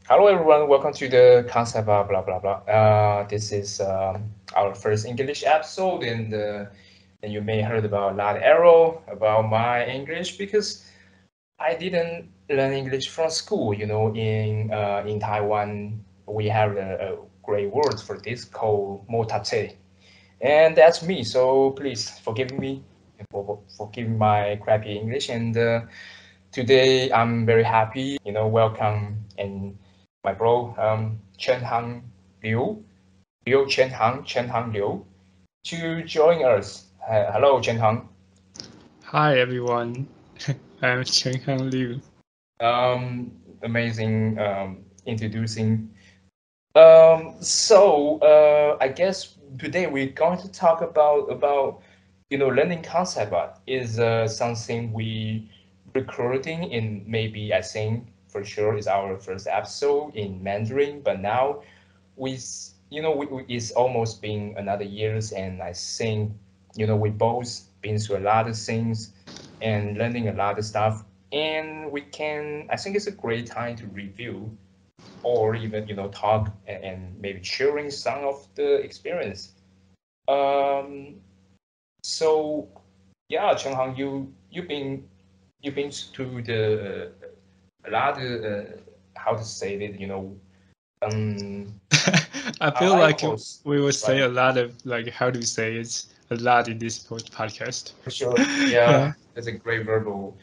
Hello, everyone. Welcome to the concept of blah blah blah. This is our first English episode, and you may heard about LeoAveiro, about my English because I didn't learn English from school. In Taiwan we have a great word for this called motate, and that's me. So please forgive me for forgiving my crappy English. And today I'm very happy. Welcome and my bro, Cheng-Hang Liu, Cheng-Hang Liu, to join us. Hello, Cheng-Hang. Hi everyone, I'm Cheng-Hang Liu. Amazing introducing. I guess today we're going to talk about learning concept is something we recording in maybe I think for sure is our first episode in Mandarin, but now we it's almost been another years, and I think we both been through a lot of things and learning a lot of stuff, and I think it's a great time to review or even talk and maybe sharing some of the experience. um so yeah, Cheng-Hang, you've been to the a lot of how to say it, I feel online like course, we will say right? a lot of how do you say it a lot in this podcast. For sure. Yeah, Yeah, that's a great verbal,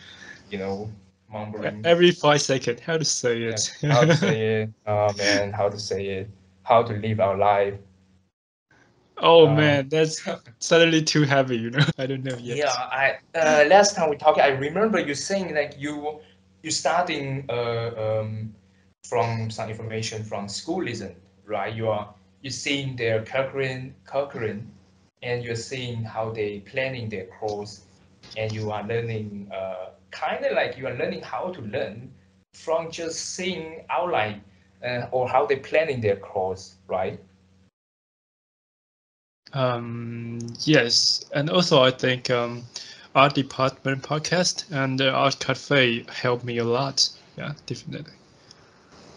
you know, mumbling. every 5 seconds, how to say Yeah, it. how to say it, man, how to say it, how to live our life. Oh Um, man, that's suddenly too heavy. I don't know yeah, yet. last time we talked, I remember you saying like you starting from some information from Schoolism, right? You're seeing their curriculum, and you're seeing how they planning their course, and you are learning kind of like you are learning how to learn from just seeing outline or how they planning their course, right? Yes, and also I think art department podcast and art cafe helped me a lot. Yeah, definitely.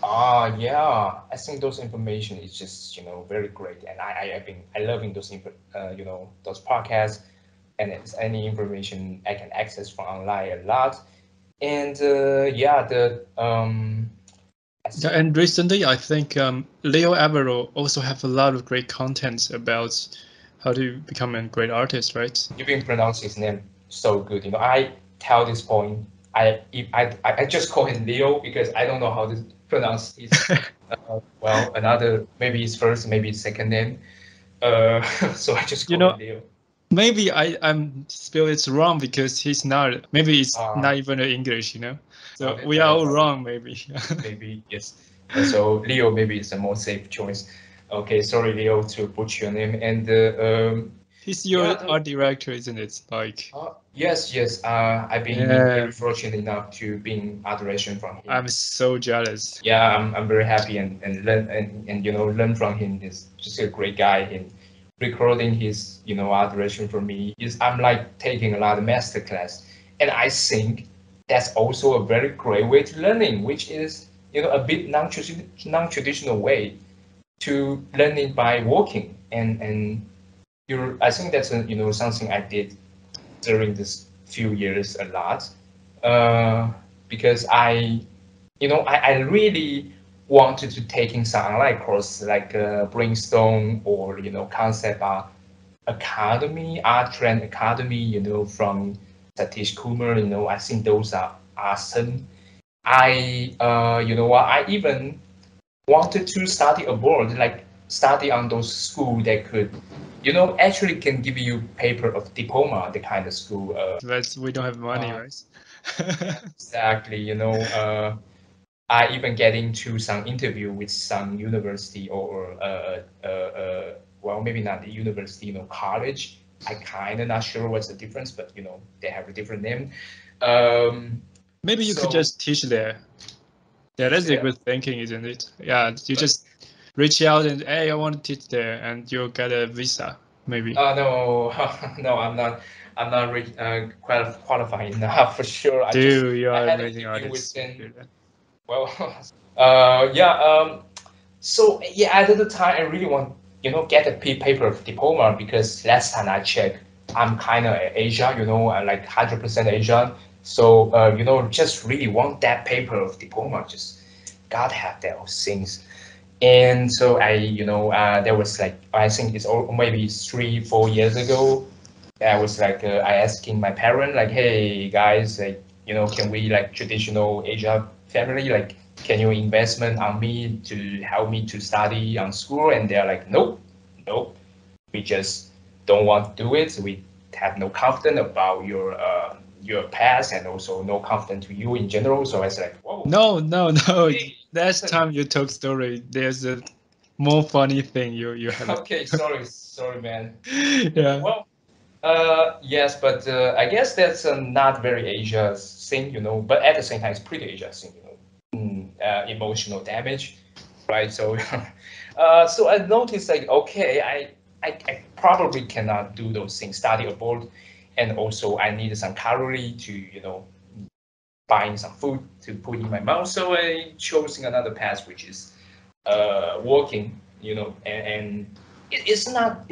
Yeah, I think those information is just very great, and I've been I loving those those podcasts, and it's any information I can access from online a lot, and yeah, the I Yeah, think and recently I think LeoAveiro also have a lot of great contents about how to become a great artist, right? you've been pronouncing his name so good. I tell this point, I just call him Leo because I don't know how to pronounce his well another maybe his first maybe his second name. So I just You call him know, Leo. maybe I'm spell it wrong because he's not. Maybe it's Uh, not even English. So That we are all probably wrong, maybe. maybe yes. So Leo maybe is a more safe choice. Okay, sorry Leo to butcher your name. And He's yeah, your art director, isn't it? Like, yes. I've been yeah, very fortunate enough to be in adoration from him. I'm so jealous. Yeah, I'm very happy and learn and learn from him. He's just a great guy. And recording his adoration for me is I'm like taking a lot of master class, and I think that's also a very great way to learning, which is a bit non-traditional way to learning by walking. And I think that's something I did during this few years a lot, uh, because I really wanted to take in some online course like Brainstorm or Concept Art Academy, Art Trend Academy, from Satish Kumar. I think those are awesome. I even wanted to study abroad, like study on those school that could, actually can give you paper of diploma, the kind of school. But we don't have money, Uh, right? yeah, exactly. I even get into some interview with some university or well, maybe not the university, college. I kind of not sure what's the difference, but they have a different name. Um, Maybe you could so just teach there. Yeah, teach that's a there. good thinking, isn't it? Yeah, you But just reach out and hey, I want to teach there, and you'll get a visa, maybe. no, no, I'm not. I'm not qualified enough for sure. Dude, you I are had an amazing interview with artist. You them. do that. Well, yeah. So yeah, at the time, I really want, get a paper diploma because last time I checked, I'm kind of Asia, I'm like 100% Asian. So, just really want that paper of diploma. Just gotta have those things. And so there was like, I think it's maybe 3, 4 years ago. I was like, I asking my parent, like, hey guys, like, can we like traditional Asia family, like, can you investment on me to help me to study on school? And they're like, nope, nope, we just don't want to do it. We have no confidence about your past and also no confidence to you in general. So I was like, whoa, No, no, no. hey, Last listen, time you told story, there's a more funny thing you have. okay, sorry, man. Yeah. Well, yes, but I guess that's not very Asia thing, but at the same time, it's pretty Asia thing, emotional damage, right? So, so I noticed like, okay, I probably cannot do those things, study abroad, and also I need some calorie to, buying some food to put in my mouth. So I chose another path, which is working, and it's not.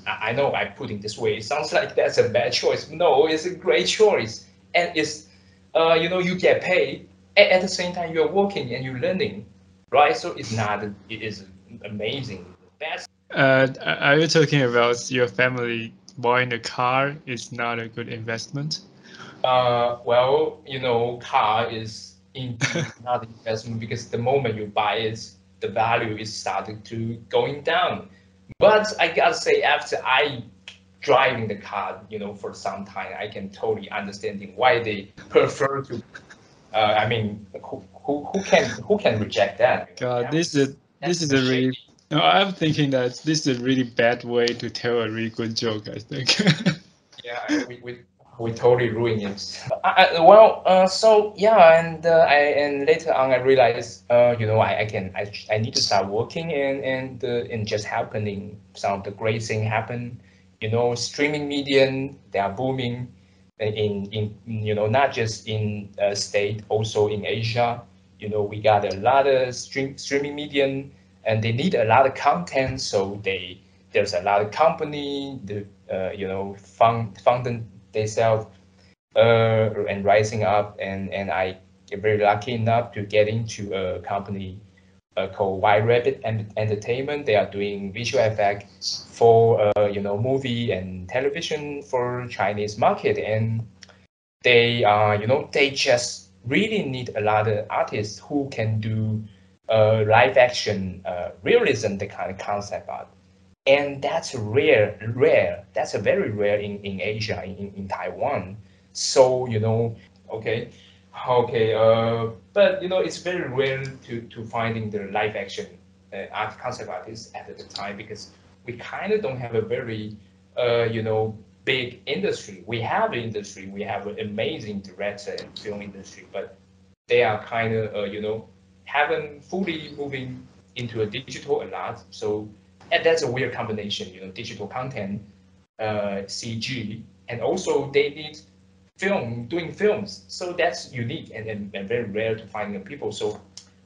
I know I put it this way. It sounds like that's a bad choice. No, it's a great choice, and it's you get paid at the same time you're working and you're learning, right? So it's not. It is amazing. That's Are you talking about your family buying a car is not a good investment? well, car is indeed not investment because the moment you buy it, the value is starting to going down. But I gotta say, after I driving the car, for some time, I can totally understanding why they prefer to. I mean, who can reject that? God, this That's is a really. shady. No, I'm thinking that this is a really bad way to tell a really good joke, I think. Yeah, we totally ruin it. Well, so yeah, and later on I realized, I need to start working and just happening. Some of the great thing happen. Streaming medium they are booming in not just in state, also in Asia. We got a lot of streaming medium, and they need a lot of content, so there's a lot of company the founding themselves and rising up, and I get very lucky enough to get into a company called White Rabbit Entertainment. They are doing visual effects for movie and television for Chinese market, and they just really need a lot of artists who can do live action realism, the kind of concept art, and that's rare. That's a very rare in Asia, in Taiwan. So okay, okay, but it's very rare to finding the live action art concept artists at the time because we kind of don't have a very big industry. We have an industry, we have an amazing director and film industry, but they are kind of haven't fully moving into a digital a lot. So and that's a weird combination, digital content, CG, and also they need doing films. So that's unique and very rare to find in people. So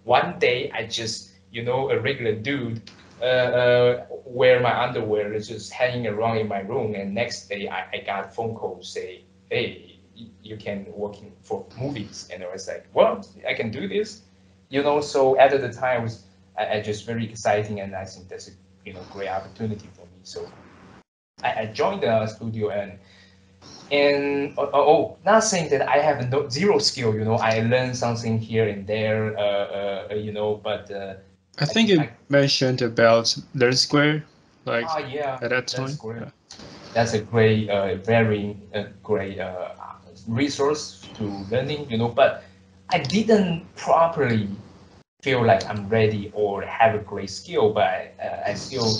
one day I just, a regular dude, wear my underwear is just hanging around in my room, and next day I got a phone call say, hey, you can working for movies, and I was like, well, I can do this, So at the time, I just very exciting, and I think that's a great opportunity for me. So I joined the studio, not saying that I have zero skill. I learned something here and there. But I I think think you mentioned about Learn Square, like yeah, at that that's time. great. Yeah. That's a great, very great resource to learning. But I didn't properly feel like I'm ready or have a great skill, but I still,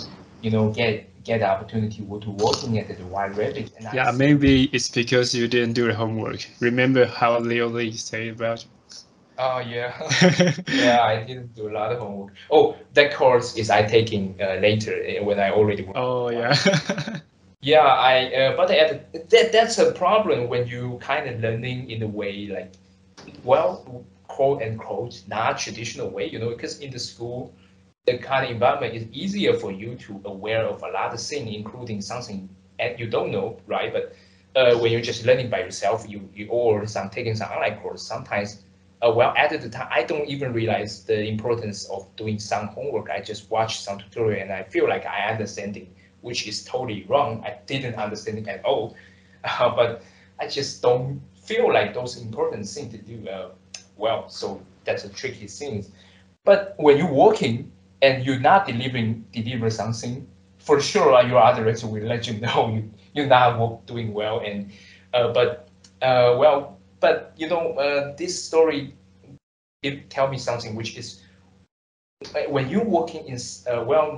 get the opportunity to working at the White Rabbit, and I Yeah, see. maybe it's because you didn't do the homework. Remember how Leo Lee said about Oh yeah, it? yeah. I didn't do a lot of homework. Oh, that course is I taking later when I already work at the Oh White yeah. Rabbit. Yeah, but that's a problem when you kind of learning in a way like, well, quote unquote not traditional way, because in the school, the kind of environment is easier for you to aware of a lot of things, including something and you don't know, right? But when you're just learning by yourself, you or taking some online course, sometimes at the time, I don't even realize the importance of doing some homework. I just watch some tutorial and I feel like I understand it, which is totally wrong. I didn't understand it at all, but I just don't feel like those important things to do well. So that's a tricky thing. But when you're working and you're not deliver something, for sure your other director will let you know you're not doing well. And but this story tell me something, which is when you're working in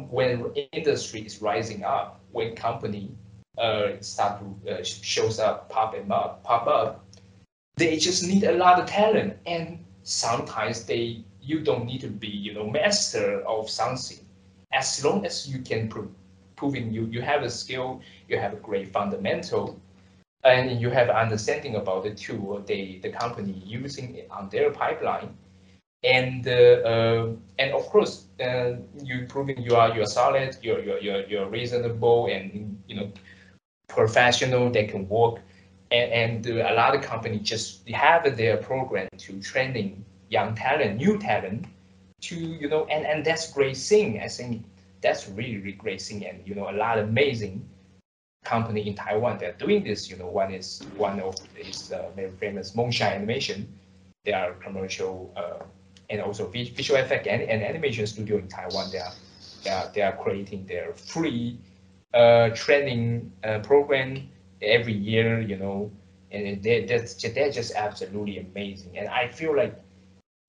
when industry is rising up, when company start to shows up, pop up, they just need a lot of talent, and sometimes you don't need to be master of something, as long as you can proving you have a skill, you have a great fundamental, and you have understanding about the tool the company using it on their pipeline, and of course you proving you're solid, you're reasonable, and professional that can work, and a lot of companies just have their program to training young talent, new talent to and that's great thing. I think that's really, really great thing, and a lot of amazing company in Taiwan that are doing this. One of is very famous Moonshine Animation. They are commercial and also visual effect and animation studio in Taiwan. They are creating their free training program every year. And they're just absolutely amazing. And I feel like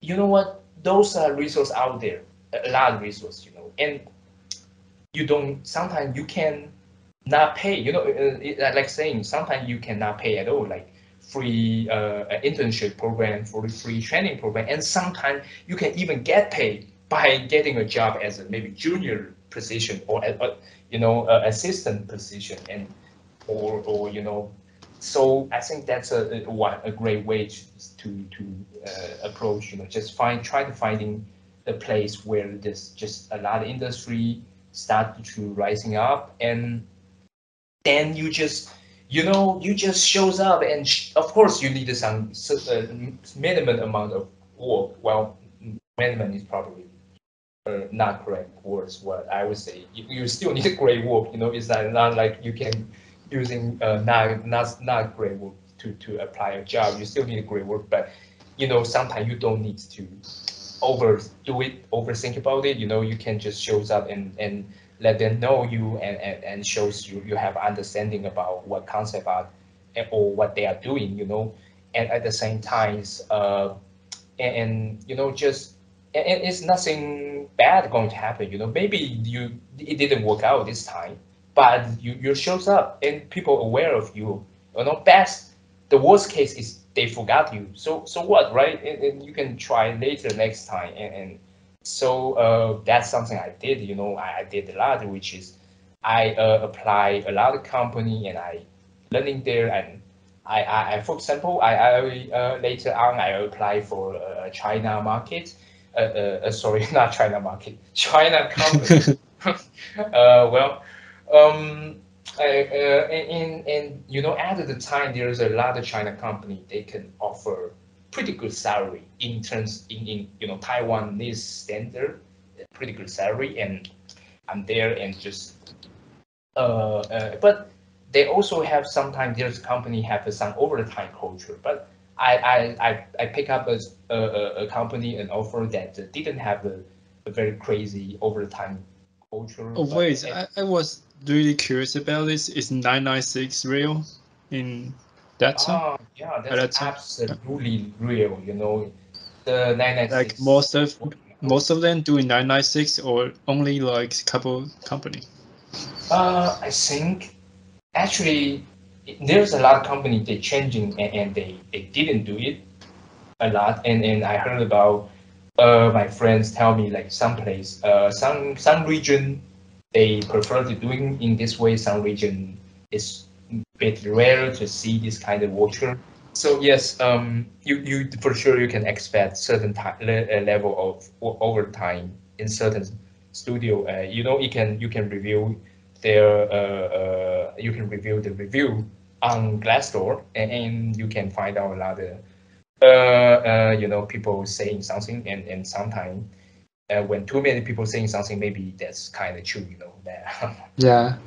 what, those are resources out there, a lot of resources, and you don't, sometimes you can not pay, like saying sometimes you cannot pay at all, like free internship program, for the free training program, and sometimes you can even get paid by getting a job as a maybe junior position or assistant position, and or so I think that's a great way to approach, just try to finding the place where there's just a lot of industry start to rising up, and then you just shows up, and of course you need some minimum amount of work. Well, minimum is probably not correct words. What I would say, you still need great work. It's not like you can using not great work to apply a job. You still need great work, but sometimes you don't need to overdo it, overthink about it. You can just shows up and let them know you, and shows you have understanding about what concept are or what they are doing. And at the same time, and just and it's nothing bad going to happen. Maybe it didn't work out this time, but you shows up and people aware of you. Best, the worst case is they forgot you. So what, right? And you can try later next time. And so that's something I did. I did a lot, which is I apply a lot of company and I learning there. And I for example, I later on I apply for a China market. Sorry, not China market, China company. Well, at the time there's a lot of China company, they can offer pretty good salary in terms in Taiwanese standard, pretty good salary, and I'm there and just but they also have sometimes there's company have some overtime culture, but I pick up a company an offer that didn't have a very crazy overtime culture. Oh, wait, I was really curious about this. Is 996 real in that time? Yeah, At that's that time? absolutely real. The Like 996. most of them doing 996 or only like a couple company? I think actually there's a lot of company they changing, and they didn't do it a lot, and I heard about my friends tell me like some place some region they prefer to doing in this way, some region is a bit rare to see this kind of worker. So yes, you for sure you can expect certain level of overtime in certain studio. You can review you can review the review on Glassdoor, and you can find out a lot of people saying something, and sometimes when too many people saying something, maybe that's kind of true, that. Yeah.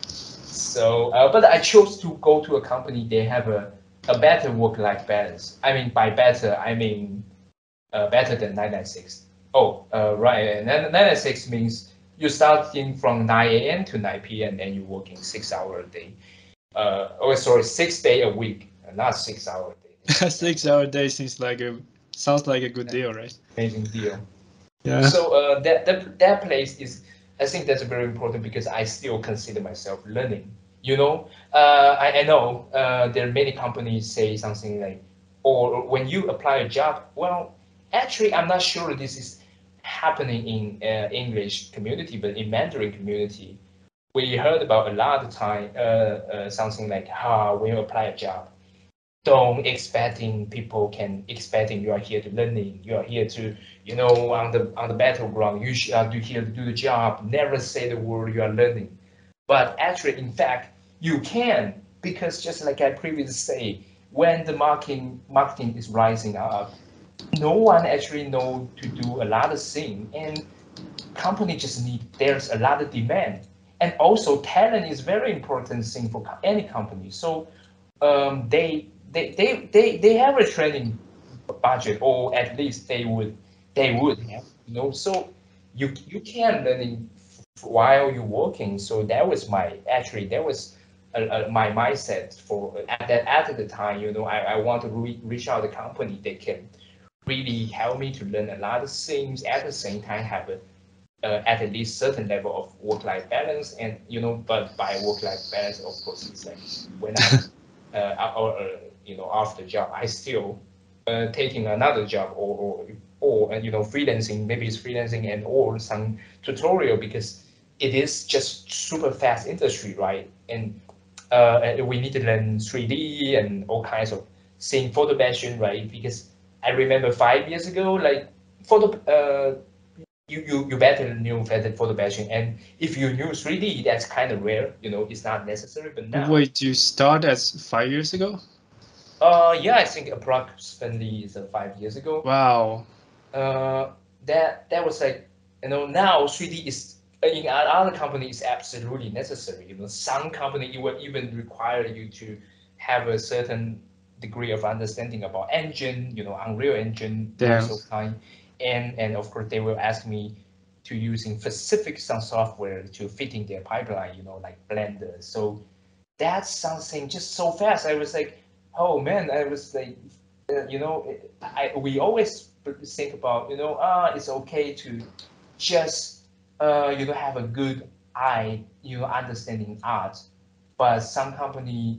So, but I chose to go to a company. They have a better work-life balance. I mean, by better, I mean better than 996. Oh, right. And then 996 means you're starting from 9 a.m. to 9 p.m. and you're working 6 hours a day. Oh, sorry, 6 days a week, not 6 hours a day. A 6 hour day sounds like a good deal, right? Amazing deal. Yeah. So that place is, I think that's very important because I still consider myself learning. I know there are many companies say something like, or when you apply a job, well, actually, I'm not sure this is happening in English community, but in Mandarin community, we heard about a lot of time something like, when you apply a job, don't expecting people can expecting you are here to learning, you are here to, on the battleground, you should do here to do the job, never say the word you are learning. But actually, in fact, you can, because just like I previously say, when the marketing is rising up, no one actually know to do a lot of things, and company just need, there's a lot of demand, and also talent is very important thing for any company. So they have a training budget, or at least they would have, so you can learning while you're working. So that was my mindset for at the time. I want to reach out the company that can really help me to learn a lot of things, at the same time have at least certain level of work-life balance. And but by work-life balance, of course, it's like when I'm after job, I still taking another job, or freelancing. Maybe it's freelancing and or some tutorial, because it is just super fast industry, right? And we need to learn 3D and all kinds of seeing photo passion, right? Because I remember 5 years ago, like photo you better knew photo passion, and if you knew 3D, that's kind of rare. It's not necessary. But now, Wait, you start as 5 years ago? yeah, I think approximately is 5 years ago. Wow. Uh, that was like, now 3D is in other companies absolutely necessary. Some company will even require you to have a certain degree of understanding about engine, Unreal Engine, Damn. those kind, and of course they will ask me to using specific some software to fit in their pipeline, like Blender. So that's something just so fast. I was like, oh man, I was like, we always think about, it's okay to just, have a good eye, understanding art, but some company,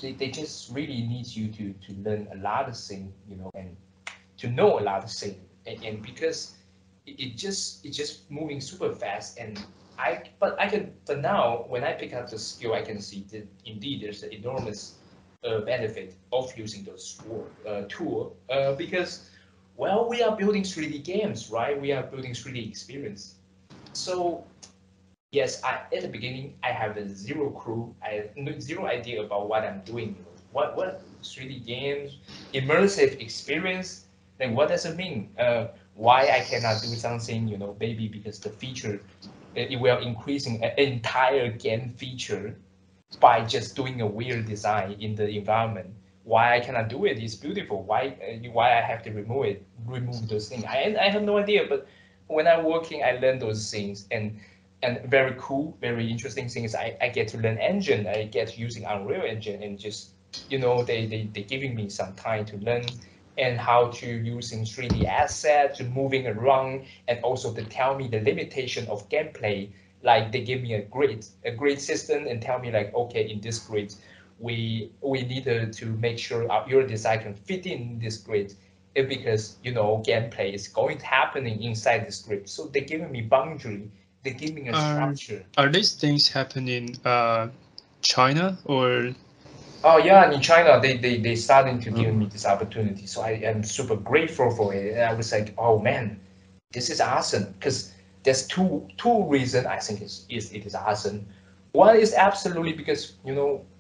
they just really need you to learn a lot of things, and to know a lot of things, and because it just moving super fast, and but now when I pick up the skill, I can see that indeed there's an enormous benefit of using those tool, because, well, we are building 3D games, right? We are building 3D experience. So yes, at the beginning I have a zero clue, I have zero idea about what I'm doing. What 3D games, immersive experience, then what does it mean? Why I cannot do something, maybe because the feature, it will increasing an entire game feature by just doing a weird design in the environment. Why I cannot do it is beautiful. Why I have to remove those things? I have no idea. But when I'm working, I learn those things, and very cool, very interesting things. I get to learn engine. I get using Unreal Engine, and just, they giving me some time to learn, and how to using 3D asset to moving around, and also to tell me the limitation of gameplay. Like they give me a grid system and tell me like, okay, in this grid, we needed to make sure your design can fit in this grid, because gameplay is going to happening inside this grid. So they're giving me boundary, they're giving a Are structure. are these things happening in China or Oh yeah, in China, they starting to give me this opportunity, so I am super grateful for it. And I was like, oh man, this is awesome. Because there's two reasons I think it is awesome. One is absolutely because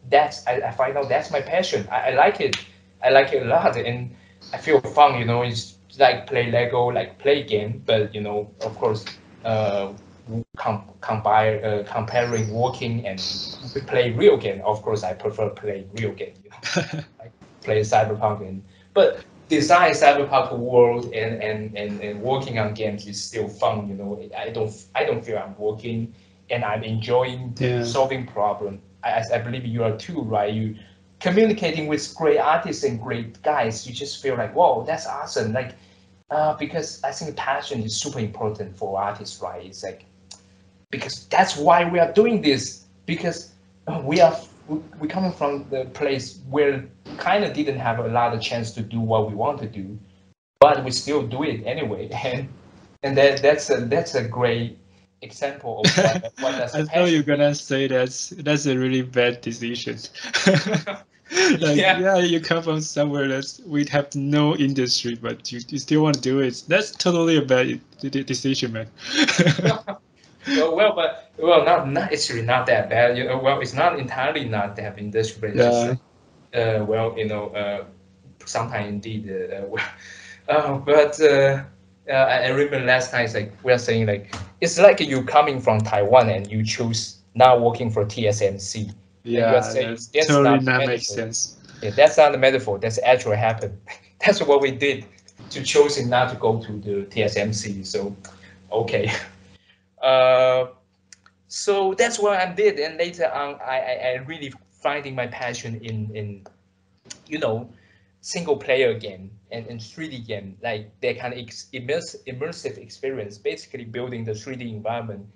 that's I find out that's my passion. I like it. I like it a lot, and I feel fun. It's like play Lego, like play game, but of course, uh, comparing working and play real game. Of course, I prefer play real game. Like play Cyberpunk, but design Cyberpunk world and working on games is still fun. I don't feel I'm working, and I'm enjoying Yeah. solving problem. I believe you are too, right? You communicating with great artists and great guys. You just feel like, whoa, that's awesome. Like, because I think passion is super important for artists, right? It's like because that's why we are doing this because we coming from the place where kind of didn't have a lot of chance to do what we want to do, but we still do it anyway, and that's a great example of what does I a thought you passion were mean. gonna say that's a really bad decision. Like, Yeah. yeah, you come from somewhere that's we have no industry, but you still want to do it. That's totally a bad decision, man. Not it's really not that bad. Well, it's not entirely not that industry, but it's just Yeah. like, sometimes indeed, but I remember last time it's like we are saying like it's like you coming from Taiwan and you choose not working for TSMC, and you are Yeah, saying that's that's totally not not make metaphor. sense. Yeah, that's not a metaphor. That's actually happened. That's what we did to choosing not to go to the TSMC. So okay. Uh, so that's what I did, and later on, I really finding my passion in you know single player game and 3D game, like that kind of immersive experience, basically building the 3D environment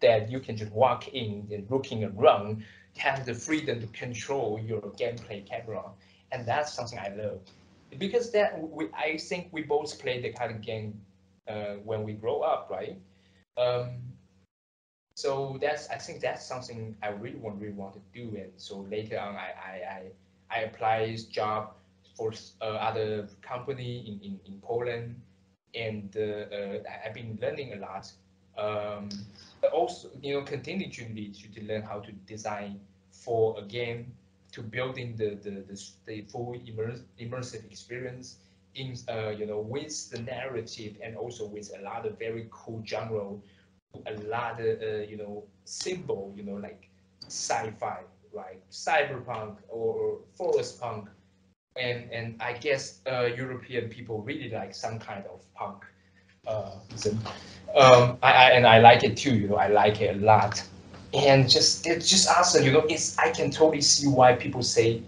that you can just walk in and looking around, have the freedom to control your gameplay camera, and that's something I love because I think we both play the kind of game when we grow up, right? Um, so I think that's something I really want to do. And so later on, I apply job for other company in Poland, and I've been learning a lot. But also, continue to learn how to design for a game, to building the full immersive experience in with the narrative and also with a lot of very cool genre, a lot of symbol, like sci-fi, right? Cyberpunk or forest punk, and I guess European people really like some kind of punk. So, I like it too. I like it a lot, and it's just awesome. It's I can totally see why people say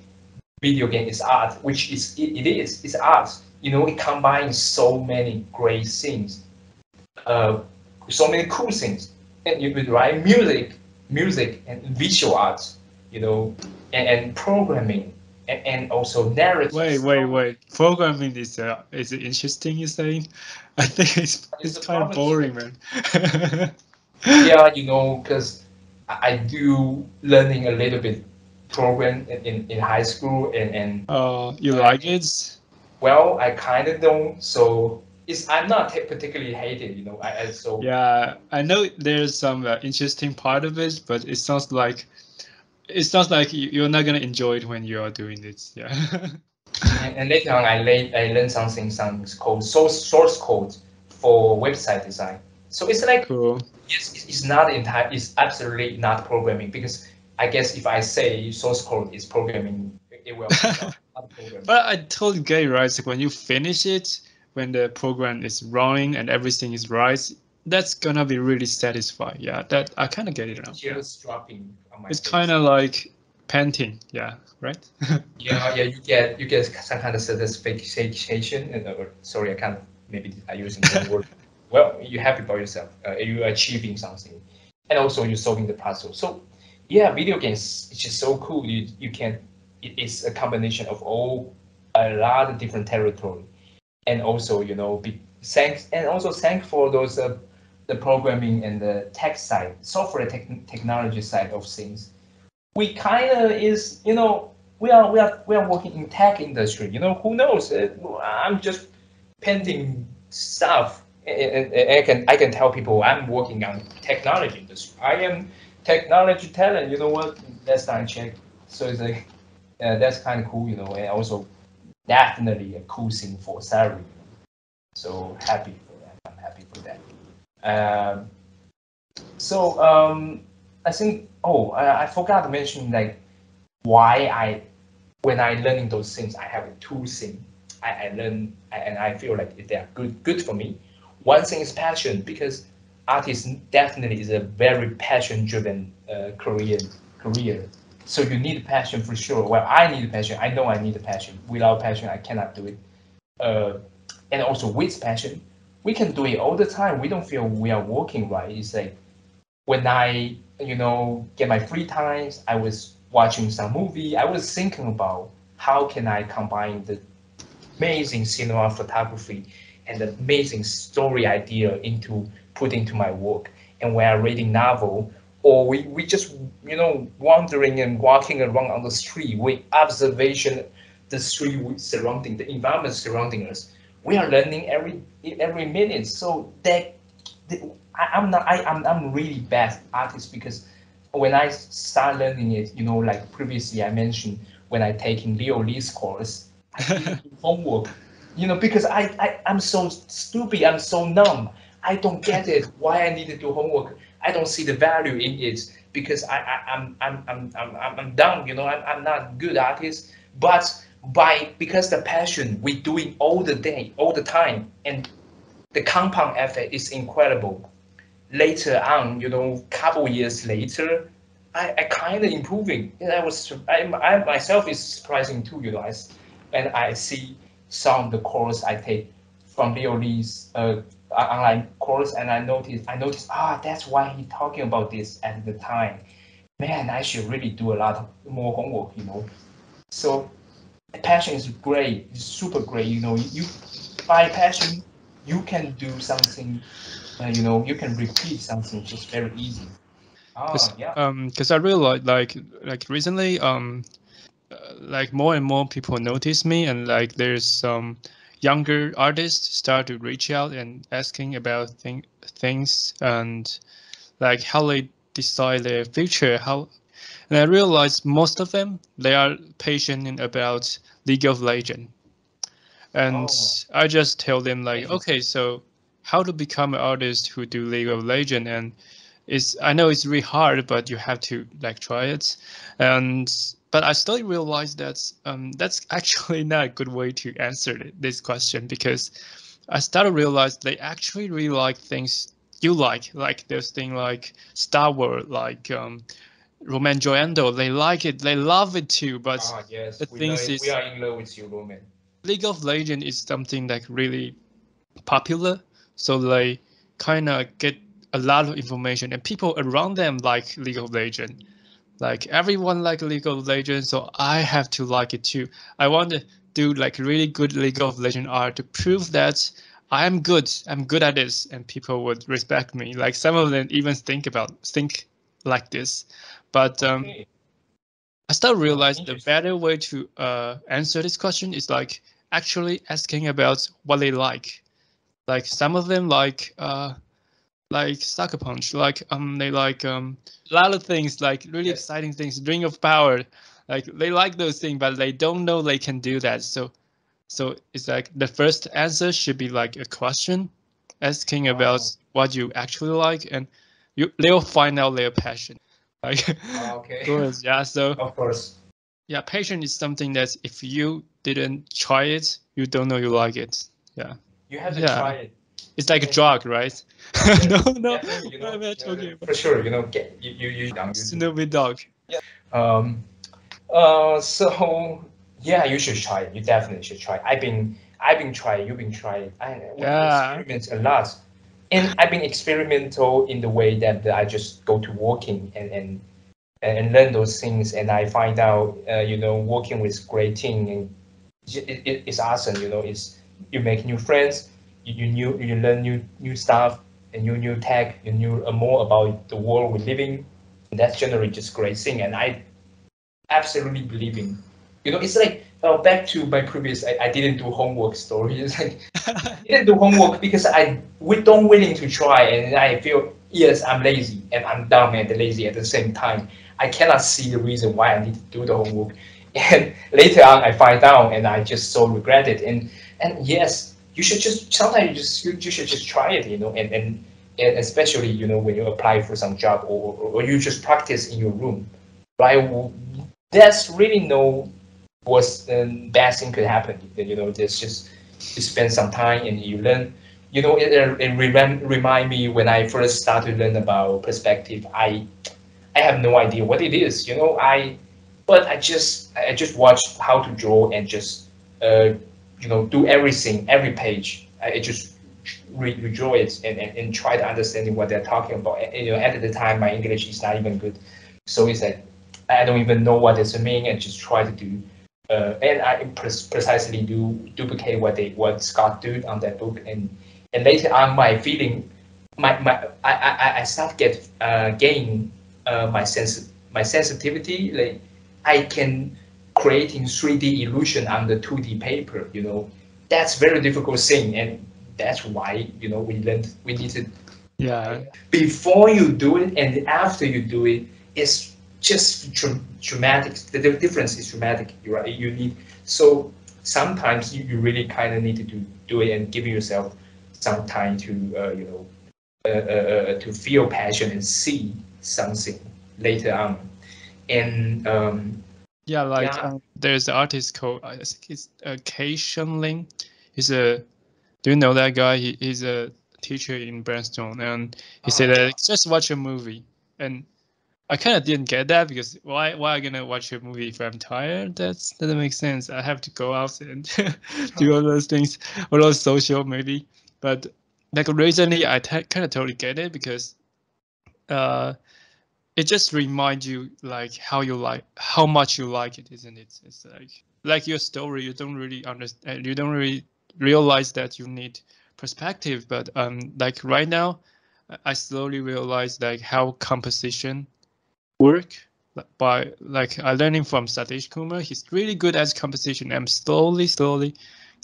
video game is art, which it is. It's art. It combines so many great things, uh, so many cool things, and you could write music and visual arts, and programming, and also narrative story. Wait. Programming is it interesting, you saying? I think It's it's the kind of problem is boring, like, man. yeah, because I do learning a little bit program in high school, and Oh, you uh, like it? well, I kind of don't. So I'm not particularly hated. So Yeah, I know there's some interesting part of it, but it sounds like you're not gonna enjoy it when you are doing it. Yeah. and later on, I learned something called source code for website design. So it's like, Cool. yes, it's not entire, it's absolutely not programming, because I guess if I say source code is programming, it will be not programming. But I totally get it, right? So when you finish it, when the program is running and everything is right, that's gonna be really satisfying. Yeah, that I kind of get it now. Yeah, Tears dropping on my it's kind face. of like painting. Yeah, right. Yeah, you get some kind of satisfaction, and sorry, I can't, maybe I'm using the wrong word. Well, you're happy about yourself. You're achieving something, and also you're solving the puzzle. So, yeah, video games, it's just so cool. You can it's a combination of a lot of different territory, and also thanks for those the programming and the tech side, software technology side of things. We kind of is we are working in tech industry. You know, who knows? I'm just painting stuff, and I can tell people I'm working on technology industry. I am technology talent. You know what? Last time I checked, so it's like that's kind of cool. You know, and also definitely a cool thing for salary. So happy for that. I'm happy for that. Um, so I think I forgot to mention like why when I learning those things I have two things I learn and I feel like they are good for me. One thing is passion because artist definitely is a very passion driven career. So you need passion for sure. Well, I need passion. I know I need passion. Without passion, I cannot do it. Uh, and also with passion, we can do it all the time. We don't feel we are working right. It's like when I, get my free times, I was watching some movie. I was thinking about how can I combine the amazing cinema photography and the amazing story idea into put into my work. And when I'm reading novel, or we just wandering and walking around on the street with observation, the street surrounding the environment surrounding us. We are learning every minute. So that I'm really bad artist because when I start learning it, like previously I mentioned when I taking Leo Lee's course, I didn't do homework, because I'm so stupid, I'm so numb. I don't get it why I need to do homework. I don't see the value in it because I'm dumb, I'm not good artist. But because the passion we doing all the day, all the time, and the compound effect is incredible. Later on, couple years later, I kind of improving. And I myself is surprising too, and I see some of the course I take from Leo Lee's online course, and I noticed, that's why he talking about this at the time. Man, I should really do a lot of more homework. So passion is great, it's super great. You by passion, you can do something. You can repeat something just very easy. Yeah. Because I realized like recently like more and more people notice me, and like there's some younger artists start to reach out and asking about things and like how they decide their future, how. And I realized most of them, they are passionate about League of Legends. And Oh, I just tell them like, amazing. okay, so how to become an artist who do League of Legends, and I know it's really hard, but you have to like try it. And but I still realize that's actually not a good way to answer this question, because I started to realize they actually really like things you like those things like Star Wars, like Roman Joando. They like it, they love it too. But the Yes, thing we is, are in love with you, Roman. League of Legends is something like really popular, so they kind of get a lot of information, and people around them like League of Legends. Like everyone like League of Legends, so I have to like it too. I want to do like really good League of Legends art to prove that I'm good. I'm good at this, and people would respect me. Like some of them even think like this, but Okay. I still realize the Interesting. better way to answer this question is like actually asking about what they like. Like some of them like Sucker Punch, like they like a lot of things, like really Yes. exciting things, Ring of Power. Like they like those things, but they don't know they can do that. So it's like the first answer should be like a question, asking about Oh, what you actually like, and they'll find out their passion. Like of okay. course, yeah. So Of course. yeah, passion is something that if you didn't try it, you don't know you like it. Yeah. You have to Yeah. try it. It's like a And drug, right? No, yes, no. definitely, What am I talking about? for sure, get you on YouTube. Snoopy Dog. Yeah. So yeah, you should try it. You definitely should try it. I've been trying. You've been trying. We Yeah. experiment a lot, and I've been experimental in the way that I just go to working and learn those things, and I find out, working with great team and it's awesome. It's you make new friends, you learn new stuff and new tech, you knew more about the world we live in. And that's generally just great thing, and I absolutely believe in You know, it's like back to my previous. I didn't do homework story. It's like I didn't do homework because we don't willing to try, and I feel yes, I'm lazy and I'm dumb and lazy at the same time. I cannot see the reason why I need to do the homework, and later on I find out, and I just so regret it. And yes, you should just sometimes you should just try it, you know, and especially you know when you apply for some job or you just practice in your room, right? There's really no was bad thing could happen. You know, there's just you spend some time and you learn. You know, remind me when I first started to learn about perspective. I have no idea what it is. You know, but I just watched how to draw and just you know do everything every page. I just redraw it and try to understand what they're talking about. And, you know, at the time my English is not even good, so it's like I don't even know what it's mean and just try to do and I precisely do duplicate what Scott did on that book, and later on my feeling, I start gain my sensitivity. Like I can creating 3D illusion on the 2D paper. You know, that's very difficult thing, and that's why you know we need to Yeah. before you do it and after you do it, it's just dramatic. The difference is dramatic, right? You need so sometimes you really kind of need to do it and give yourself some time to you know to feel passion and see something later on. And Yeah, like yeah, there's an artist called I think it's Cheng-Hang Liu. He's a do you know that guy? He's a teacher in Brainstorm, and he said that just watch a movie. And I kind of didn't get that because why I gonna watch a movie if I'm tired? That doesn't make sense. I have to go out and do all those things, all those social maybe. But like recently, I kind of totally get it because uh, it just reminds you like how much you like it, isn't it? It's like your story. You don't really understand. You don't really realize that you need perspective. But like right now, I slowly realize like how composition work by like I learning from Satish Kumar. He's really good at composition. I'm slowly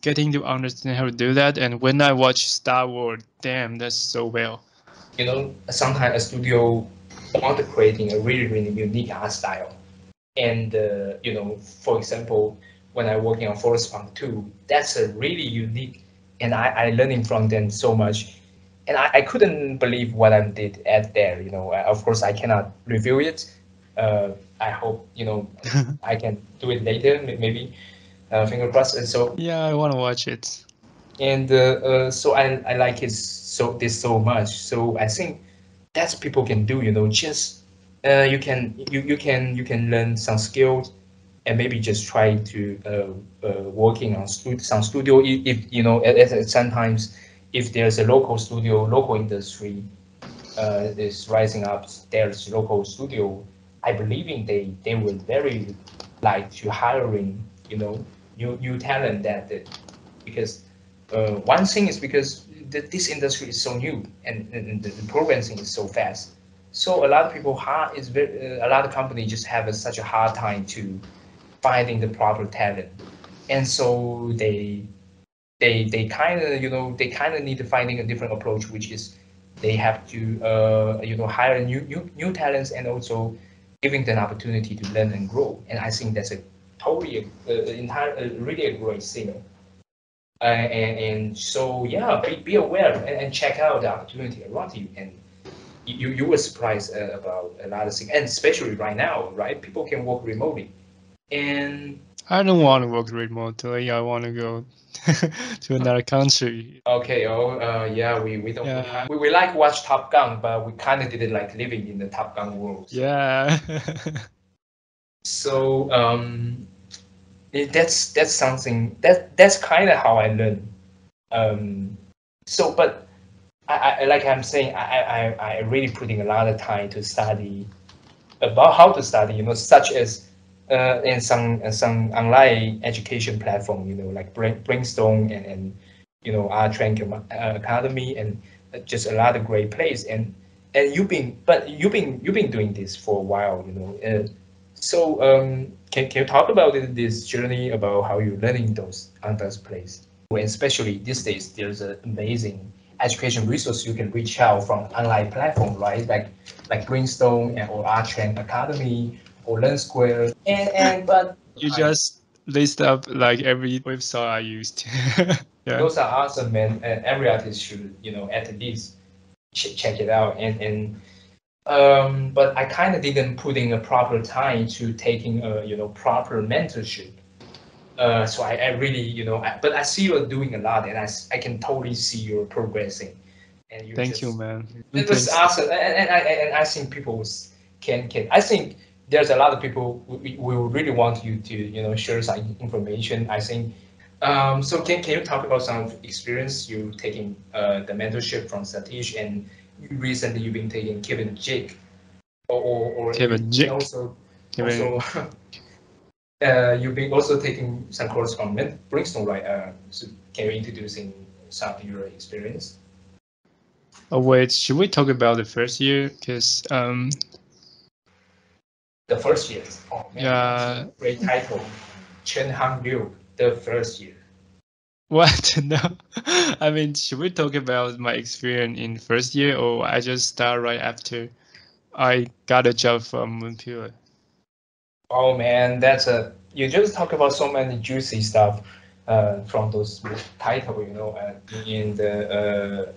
getting to understand how to do that. And when I watch Star Wars, damn, that's so well. you know, sometimes a studio want creating a really unique art style. And you know, for example, when I working on Forest Pump 2, that's a really unique, and I learning from them so much. And I couldn't believe what I did at there. You know, of course I cannot review it. I hope you know I can do it later, maybe. Finger crossed. And so Yeah, I want to watch it. and so I like it so much. So I think that's people can do. You know, just you can learn some skills and maybe just try to working on some studio. If you know, sometimes if there's a local studio, local industry is rising up, there's local studio. I believe in they will very like to hiring you know new talent because one thing is because this industry is so new and the progressing is so fast. So a lot of people a lot of companies just have such a hard time to finding the proper talent, and so they kind of you know they kind of need to finding a different approach, which is they have to you know hire new talents and also giving them opportunity to learn and grow. And I think that's a totally really a great thing. And so yeah, be aware and check out the opportunity around you, and you were surprised about a lot of things, and especially right now, right? People can work remotely, and I don't want to work remotely. I want to go to another country. okay, yeah, we don't Yeah. we like watch Top Gun, but we kind of didn't like living in the Top Gun world. So Yeah. so that's something that's kind of how I learn. So but I like I'm saying I really putting a lot of time to study about how to study, you know, such as in some online education platform, you know, like Brainstorm and you know Academy and just a lot of great place. And you've been doing this for a while, you know. So can you talk about this journey about how you're learning those on those places? When especially these days, there's an amazing education resource you can reach out from online platform, right? Like Brainstorm or Archen Academy or Learn Square. And but You just list up like every website I used. Yeah. those are awesome, man. And every artist should, at least check it out. But I kind of didn't put in a proper time to taking a, proper mentorship. So I really, but I see you're doing a lot, and I can totally see you're progressing. And you Thank you, just, man. it was Thanks. awesome. And I think people can. I think there's a lot of people we really want you to, share some information. I think. So can you talk about some experience you taking the mentorship from Satish, and recently you've been taking Kevin Jake, or Kevin you Jick. Kevin. also you've been also taking some course from Brainstorm, right? So can you introducing some of your experience? Oh wait, should we talk about the first year? Because The first year. Oh man, that's yeah. a great title. Cheng-Hang Liu, the first year. What? No. I mean, should we talk about my experience in first year, or I just start right after I got a job from Moonpure? Oh man, you just talk about so many juicy stuff from those title, in the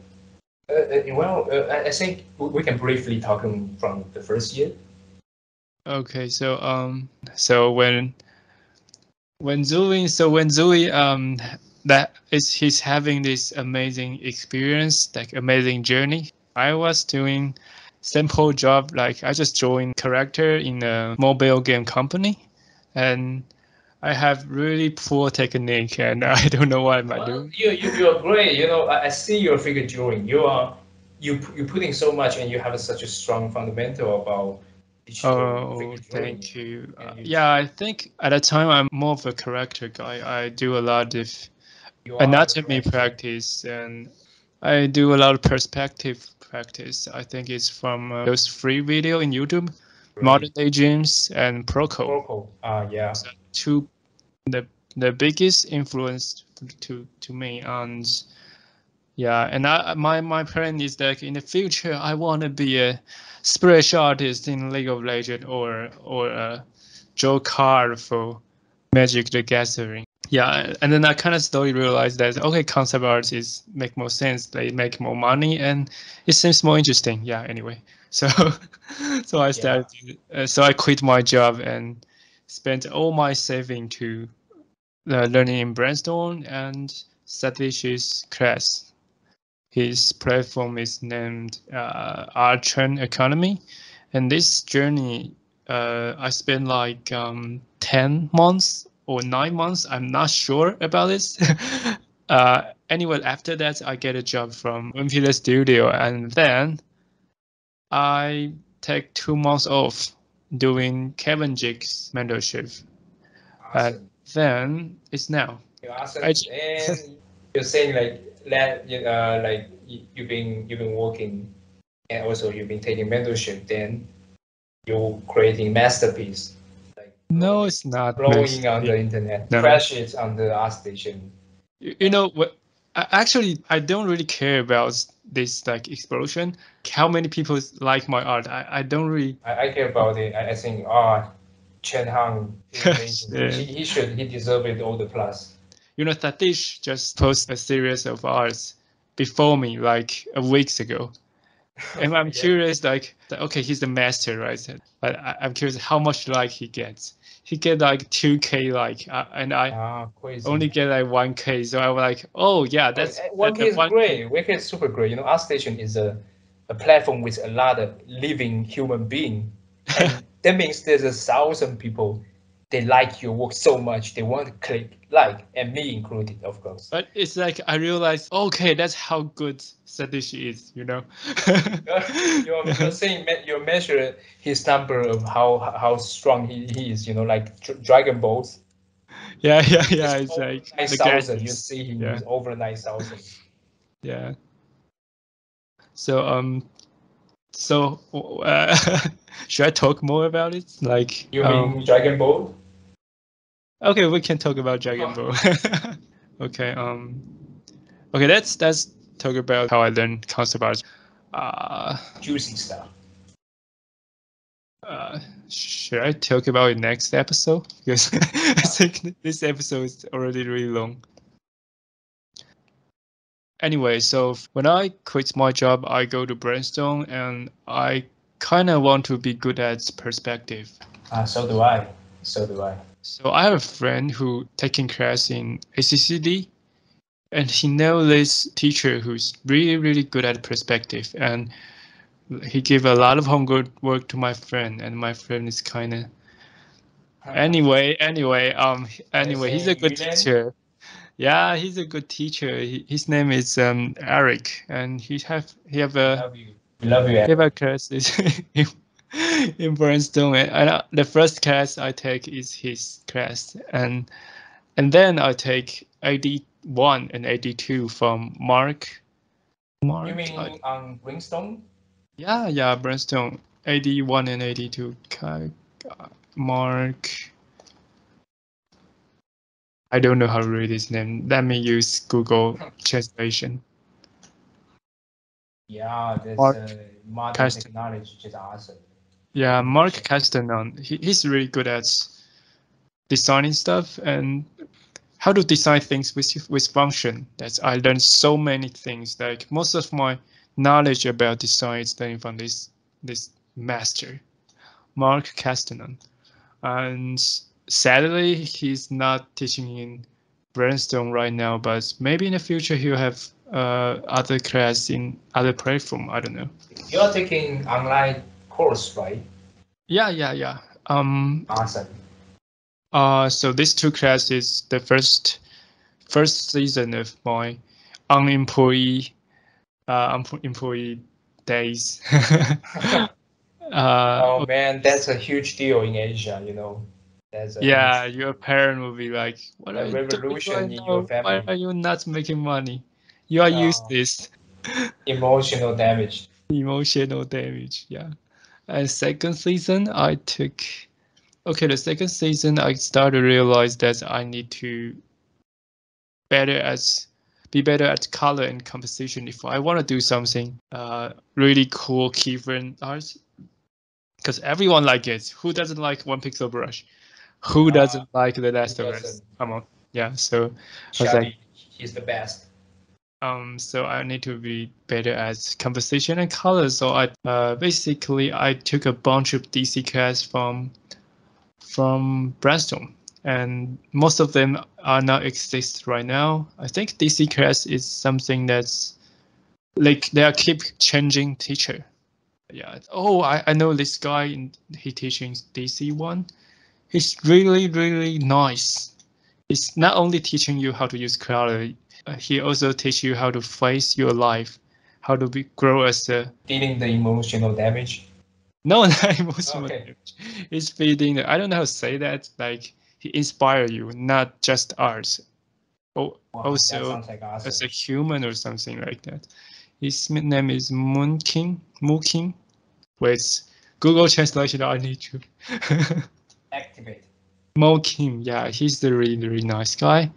I think we can briefly talk from the first year. Okay, so when ZooWe that is he's having this amazing experience, like amazing journey. I was doing simple job, like I just joined character in a mobile game company, and I have really poor technique, and I don't know what am I Well, doing. you're great. I see your figure drawing. You putting so much, and you have such a strong fundamental about digital Oh, figure drawing. thank you. And Yeah, I think at the time I'm more of a character guy. I do a lot of you are anatomy correct. practice, and I do a lot of perspective practice. I think it's from those free video in YouTube, Modern Great. Day Gyms and Proco. Oracle. Yeah. So two the biggest influence to me. And yeah, and my plan is that in the future I want to be a splash artist in League of Legends, or a draw card for Magic the Gathering. Yeah, and then I kind of slowly realized that okay, concept art is make more sense. They make more money, and it seems more interesting. Yeah. Anyway, so so I Yeah. started. So I quit my job and spent all my saving to learning in Brainstorm and Satish's class. His platform is named Archen Economy, and this journey I spent like 10 months or 9 months. I'm not sure about this. Anyway, after that, I get a job from Moonshine Studio, and then I take 2 months off doing Kevin Jake's mentorship, and Awesome. then it's now. You're awesome. I, And you're saying like you've been working, and also you've been taking mentorship. Then you're creating masterpiece, like no, it's not blowing on masterpiece. the internet, No. crash it on the art station. You know what? Actually, I don't really care about this like explosion. How many people like my art? I don't really. I care about it. I think Chen Hang is amazing. Yeah. He deserve it all the plus. You know, Satish just posted a series of arts before me like a weeks ago, and I'm Yeah. curious, like, okay, he's the master, right? But I'm curious how much like he gets. He get like 2K like, and I Crazy. only get like 1K. So I was like, oh yeah, that's 1K is 1K. great. 1K is super great. ArtStation is a platform with a lot of living human being, and that means there's 1,000 people. They like your work so much they want to click like, and me included, of course. But it's like I realized, okay, that's how good Satish is, you know. You're saying you measure his number of how strong he is. Like Dragon Balls. Yeah. It's It's over like nine the thousand. You gadgets. see him Yeah, is over 9,000. yeah. So So should I talk more about it? Like, You mean Dragon Ball? okay, we can talk about Dragon Ball. Okay, okay, let's talk about how I learned concept art. Juicy stuff. Should I talk about it next episode? Because I think this episode is already really long. Anyway, so when I quit my job, I go to Brainstorm, and I kind of want to be good at perspective. So do I. So do I. So I have a friend who taking class in ACCD, and he knows this teacher who's really, really good at perspective, and he gave a lot of homework work to my friend, and my friend is kind of anyway, he's a good teacher. Yeah, he's a good teacher. His name is Eric, and he have a We love you. he have a class in Brainstorm, and the first class I take is his class, and then I take AD1 and AD2 from Mark. You mean on Brainstorm? Yeah, Brainstorm AD1 and AD2. Mark. I don't know how to read his name. Let me use Google translation. Yeah, this modern Cast- technology is awesome. Yeah, Mark Castanon. He's really good at designing stuff and how to design things with function. That's I learned so many things. Like most of my knowledge about design is learning from this master, Mark Castanon. And sadly, he's not teaching in Brainstorm right now, but maybe in the future he'll have other class in other platform. I don't know. You're taking online course, right? Yeah. Awesome. So these two classes, the first season of my unemployee employee days. Oh man, that's a huge deal in Asia, you know. That's a Yeah, your parent will be like, "What are you doing revolution right in your now? Why family. are you not making money? You are useless." Emotional damage. Emotional damage. Yeah. And second season, I took. Okay, the second season, I started to realize that I need to better as be better at color and composition if I want to do something really cool keyframe art, because everyone like it. Who doesn't like one pixel brush? Who doesn't like The Last of Us? Come on. Yeah, so I was like, he's the best. so I need to be better at composition and color. So I basically I took a bunch of DC class from Brainstorm, and most of them are not exist right now. I think DC class is something that's like they are keep changing teacher. Yeah. Oh, I know this guy. He teaching DC1. He's really really nice. He's not only teaching you how to use color, he also teach you how to face your life, how to grow as a Dealing the emotional damage. no, not emotional damage. He's feeding. I don't know how to say that. Like he inspire you, not just arts. Oh, also like awesome. as a human or something like that. His name is Mooking. With Google Translation, I need to Activate. Mooking. Yeah, he's the really really nice guy.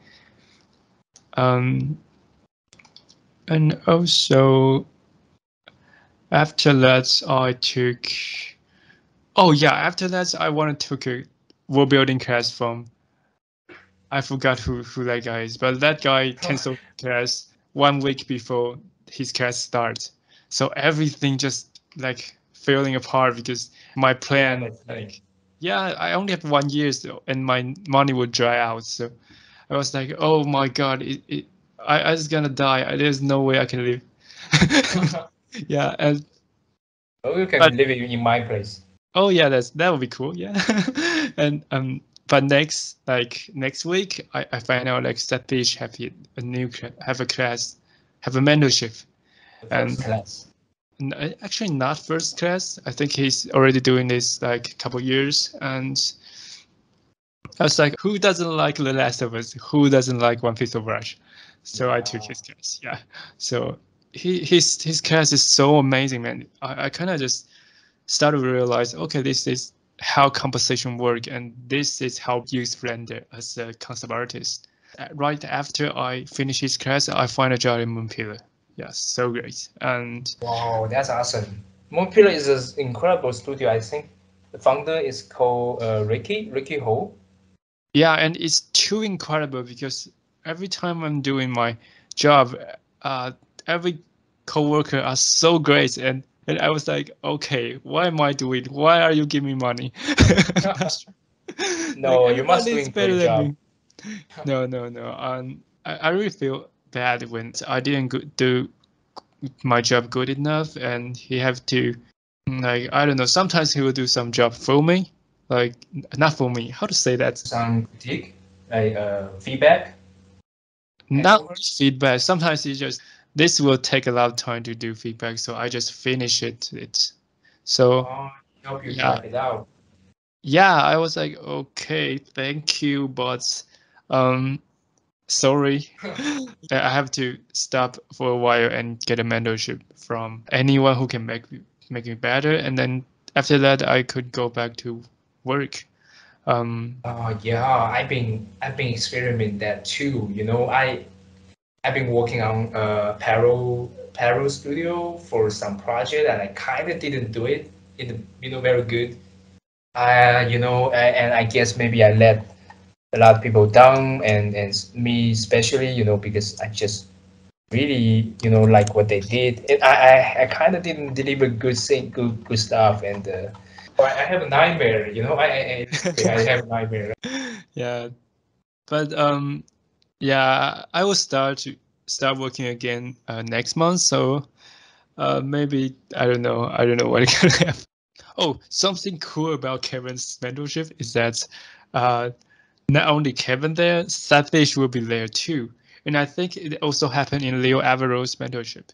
And also after that, I took. Oh yeah, after that, I wanted to take a world building class from. I forgot who that guy is, but that guy canceled class 1 week before his class starts. So everything just like falling apart because my plan, like, yeah, I only have 1 year still, and my money would dry out. So I was like, oh my god, I was gonna die. There's no way I can live. Yeah, and you can live in my place. oh yeah, that would be cool. Yeah, and but next week, I find out like Satish have a new have a class, have a mentorship, and class. Actually not first class. I think he's already doing this like a couple years, and I was like, who doesn't like The Last of Us? Who doesn't like One Piece of Rush? So I took his class. Yeah, so his class is so amazing, man. I kind of just started to realize, okay, this is how composition work, and this is how use render as a concept artist. Right after I finish his class, I find a job in Moonpillar. Yeah, so great. And Wow, that's awesome. Moonpillar is an incredible studio. I think the founder is called Ricky Ho. yeah, and it's too incredible because every time I'm doing my job, uh, every coworker are so great, and I was like, okay, why am I doing? Why are you giving me money? Like No, you must everybody is doing better great than job. me. No, no, no. I really feel bad when I didn't do my job good enough, and he have to, like, I don't know. Sometimes he will do some job for me, like not for me. How to say that? Some critique, like feedback, Not handover. feedback. Sometimes he just this will take a lot of time to do feedback, so I just finish it. So Oh, help you to yeah, wrap it out. yeah. I was like, okay, thank you, but um, sorry. I have to stop for a while and get a mentorship from anyone who can make me better, and then after that I could go back to work. Oh yeah, I've been experimenting that too. I've been working on Paro Studio for some project, and I kind of didn't do it very good. And I guess maybe I let a lot of people down, and me especially, because I just really, like what they did. And I kind of didn't deliver good stuff, and I have a nightmare. I have a nightmare. Yeah, but yeah, I will start working again next month. So maybe I don't know what can happen. Oh, something cool about Kevin's mentorship is that uh, not only Kevin there, Satish will be there too. And I think it also happened in LeoAveiro's mentorship.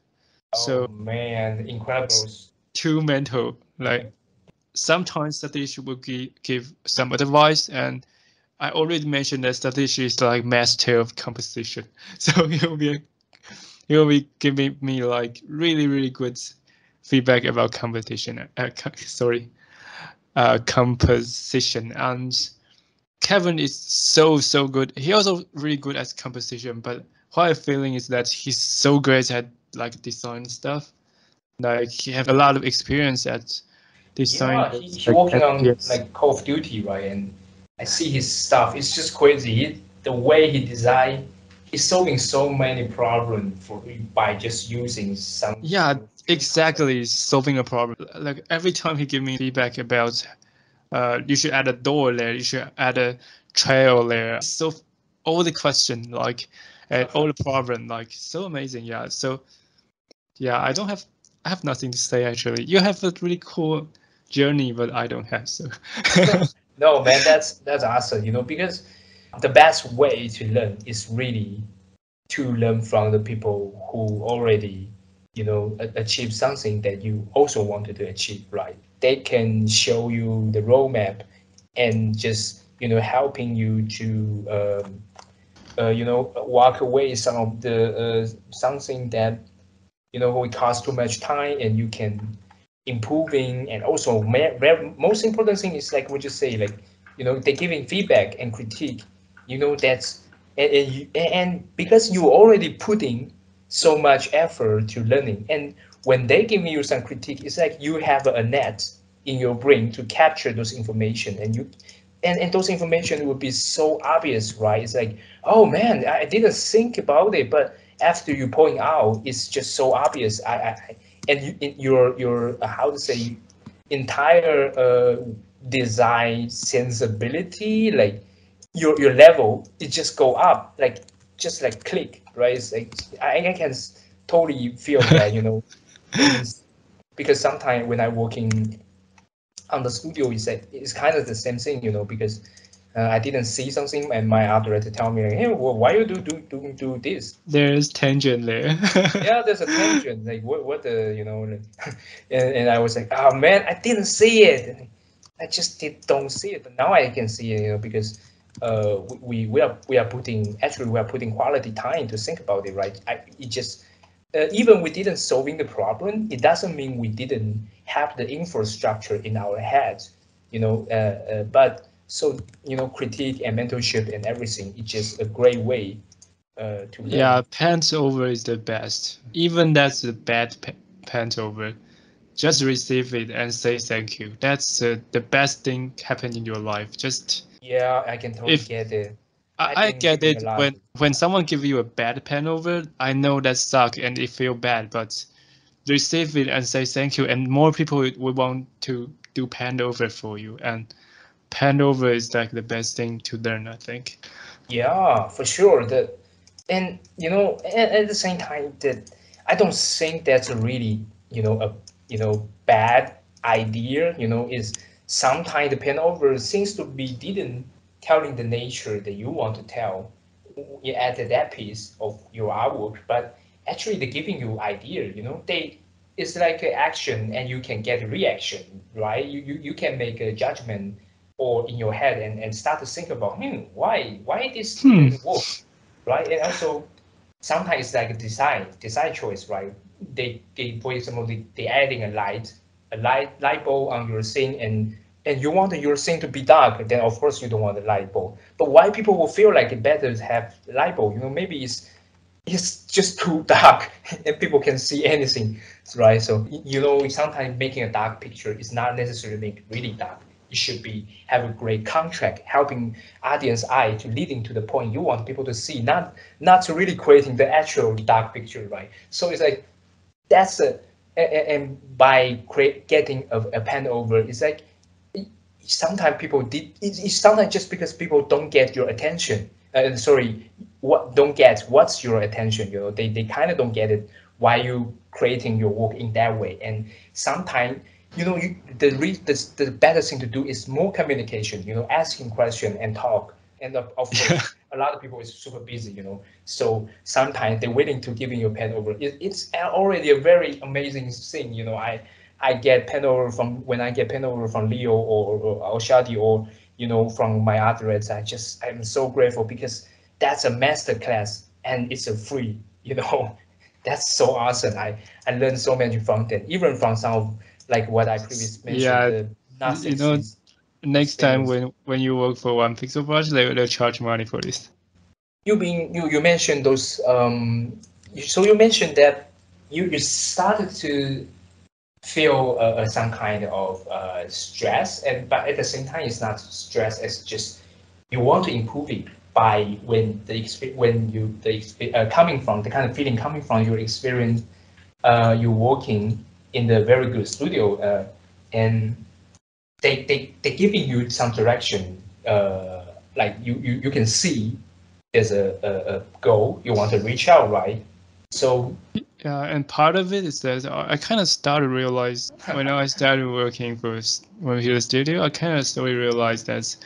Oh So man, incredible. two mentor, like sometimes Satish will give some advice, and I already mentioned that Satish is like master of composition. So he'll be giving me like really good feedback about competition. Sorry, composition. And Kevin is so good. He also really good at composition, but what I'm feeling is that he's so great at like design stuff. Like he have a lot of experience at design. Yeah, he Like working on FPS. like Call of Duty, right? And I see his stuff. It's just crazy. The way he design, he's solving so many problems by just using some Yeah, few concepts. exactly. Solving a problem. Like every time he give me feedback about, you should add a door there. You should add a trail there. So all the question, like, all the problem, like, so amazing. Yeah. So yeah, I have nothing to say actually. You have a really cool journey, but I don't have. So No, man, that's awesome. Because the best way to learn is really to learn from the people who already, achieve something that you also wanted to achieve, right? They can show you the roadmap and just, helping you to, walk away some of the something that, will cost too much time, and you can improving. And also most important thing is like what you say, like, they giving feedback and critique, that's and because you already putting so much effort to learning, and when they give you some critique, it's like you have a net in your brain to capture those information, and those information will be so obvious, right? It's like, oh man, I didn't think about it, but after you point out, it's just so obvious. And your how to say, entire design sensibility, like your level, it just go up, like just like click, right? It's like I can totally feel that, in because sometimes when I working on the studio, it's kind of the same thing, because I didn't see something, and my art director tell me, like, hey, well, why you do this? there's tangent there. Yeah, there's a tangent. Like what the like, and I was like, oh man, I didn't see it. I just don't see it, but now I can see it, because we are putting quality time to think about it, right? It just even we didn't solving the problem, it doesn't mean we didn't have the infrastructure in our heads, but so, critique and mentorship and everything, it's just a great way to learn. Yeah, pants over is the best. Even that's a bad pants over. Just receive it and say thank you. That's the best thing happen in your life. Just Yeah, I can totally if get it. I've I been get giving a it lot. when someone give you a bad pen over, I know that suck and it feel bad, but receive it and say thank you, and more people will want to do pen over for you. And pen over is like the best thing to learn, I think. Yeah, for sure. And at the same time, that I don't think that's a really, a bad idea. Is sometimes the pen over seems to be didn't telling the nature that you want to tell at that piece of your artwork, but actually they're giving you idea. It's like an action, and you can get a reaction, right? You can make a judgment or in your head, and start to think about, why this didn't work, right? And also sometimes it's like a design choice, right? They for example, they adding a light bulb on your thing, and you want your thing to be dark, then of course you don't want a light bulb. But why people will feel like it better to have light bulb? Maybe it's just too dark and people can see anything, right? So sometimes making a dark picture is not necessarily make really dark. It should be have a great contract, helping audience eye to leading to the point you want people to see, not to really creating the actual dark picture, right? So it's like that's and by getting a pen over, it's like sometimes people did it's sometimes just because people don't get your attention, sorry, what don't get what's your attention, they kind of don't get it why you creating your work in that way. And sometimes the better thing to do is more communication, asking question and talk. And of course a lot of people is super busy, so sometimes they're willing to giving you a pen over. It's already a very amazing thing. I get pen over from when I get pen over from Leo or Shadi, or from my others. I'm so grateful because that's a master class and it's a free. That's so awesome. I learned so much from that, even from some of, like what I previously mentioned, Yeah, the not you know, sexy next time experience. when you work for one pixel project, they'll charge money for this. You mentioned those so you mentioned that you started to feel some kind of stress, and but at the same time it's not stress, it's just you want to improve it by when coming from the kind of feeling coming from your experience, you working in the very good studio, and they giving you some direction, like you can see there's a goal you want to reach out, right? So Yeah, and part of it is that I kind of started to realize when I started working for here studio, I kind of started to realize that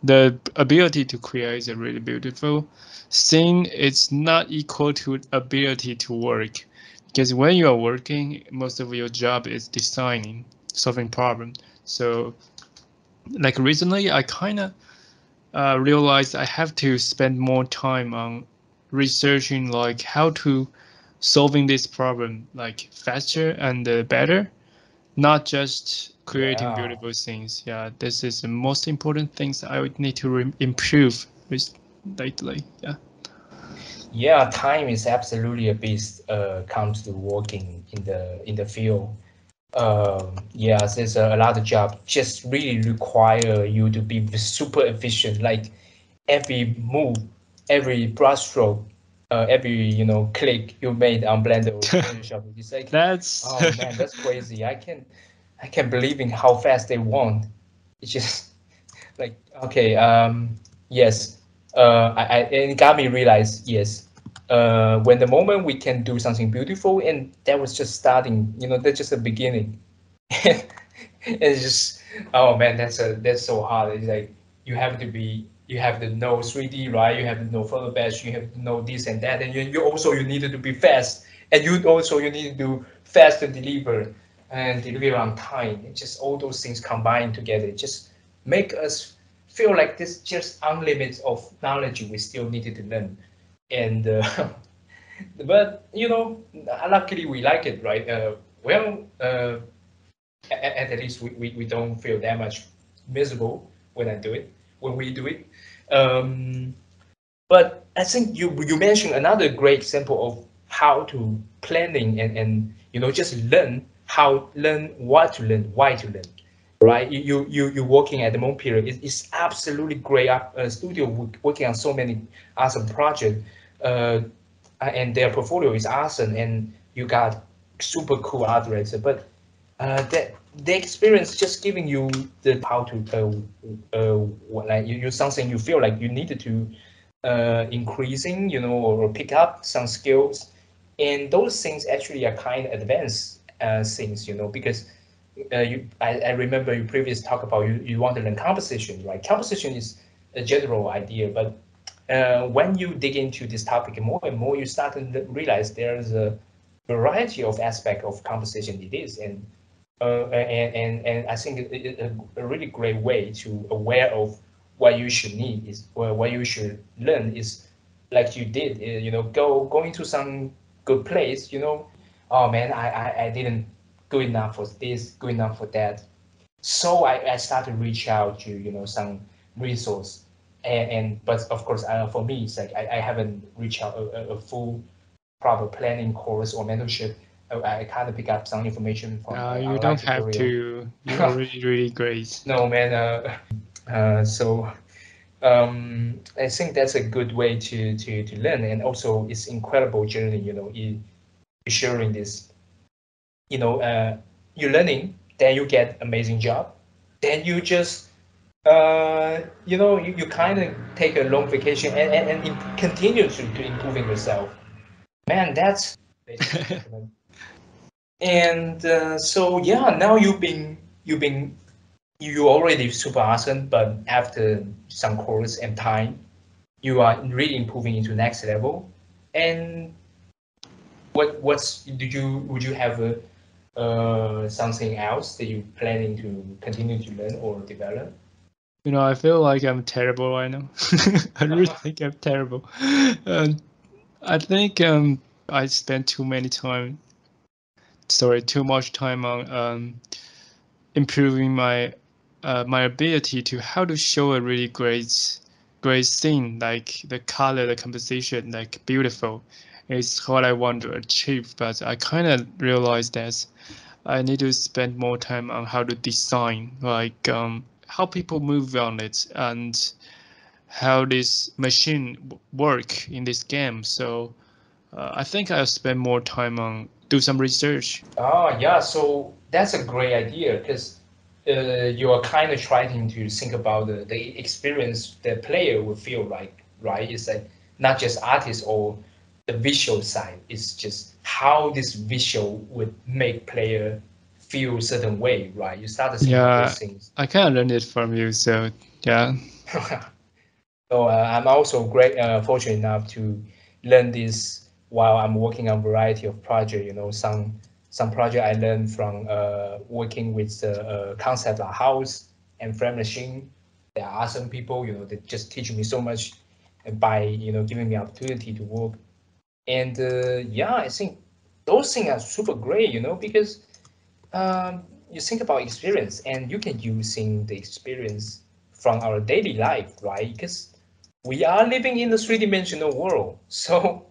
the ability to create is really beautiful thing. It's not equal to ability to work, because when you are working, most of your job is designing, solving problem. So, like recently, I kind of realized I have to spend more time on researching like how to solving this problem like faster and better, not just creating yeah. beautiful things. Yeah, this is the most important things I would need to improve with lately. Yeah. Yeah, time is absolutely a beast. Comes to working in the field. Yeah, there's a lot of job just really require you to be super efficient. Like every move, every brushstroke, every click you made on Blender or Photoshop, it's like, That's oh man, that's crazy. I can't believe in how fast they want. It's just like, okay, yes, and it got me realize, yes, when the moment we can do something beautiful, and that was just starting, that's just the beginning. And it's just, oh man, that's so hard. It's like you have to know 3D, right? You have to know photo batch, you have to know this and that, and you also you needed to be fast, and you need to do fast to deliver and deliver on time. It's just all those things combined together. It just make us feel like this just unlimited of knowledge we still needed to learn. And But luckily we like it, right? At least we don't feel that much miserable when I do it, when we do it. Um, but I think you mentioned another great example of how to planning and just learn what to learn, why to learn, right? You working at the moment period is absolutely great. Studio working on so many awesome projects, and their portfolio is awesome, and you got super cool art director. But that the experience just giving you the how to like you something you feel like you needed to increasing, or pick up some skills, and those things actually are kind of advanced things, because I remember you previously talk about you want to learn composition, right? Composition is a general idea, but when you dig into this topic more and more, you start to realize there's a variety of aspect of composition it is, and I think a really great way to aware of what you should need is, or what you should learn is, like you did, going to some good place, oh man, I didn't good enough for this, good enough for that. So I started to reach out to, some resource, but of course, for me, it's like I haven't reached out a full proper planning course or mentorship. I kind of pick up some information from You online don't have tutorial. to. You're already really great. No, man. So I think that's a good way to learn, and also it's incredible journey. Sharing this. You're learning, then you get amazing job, then you just you kind of take a long vacation and continue to improving yourself. Man, that's ladies and gentlemen. And so yeah, now you already super awesome, but after some course and time, you are really improving into next level. And would you have something else that you planning to continue to learn or develop? I feel like I'm terrible right now. I really think I'm terrible. Um, I think I spent too much time on improving my ability to how to show a really great scene, like the color, the composition, like beautiful. It's what I want to achieve, but I kind of realized that I need to spend more time on how to design, like how people move on it and how this machine work in this game. So I think I'll spend more time on do some research. Oh yeah, so that's a great idea because you are kind of trying to think about the experience the player will feel like, right? It's like not just artist or the visual side. It's just how this visual would make player feel a certain way, right? You start to think of Yeah, those things. I kind of learned it from you. So yeah. So I'm also fortunate enough to learn this while I'm working on a variety of projects. Some project I learned from working with the concept like house and frame machine. They are awesome people. They just teach me so much by giving me opportunity to work. And yeah, I think those things are super great. Because you think about experience, and you can using the experience from our daily life, right? Because we are living in the three-dimensional world. So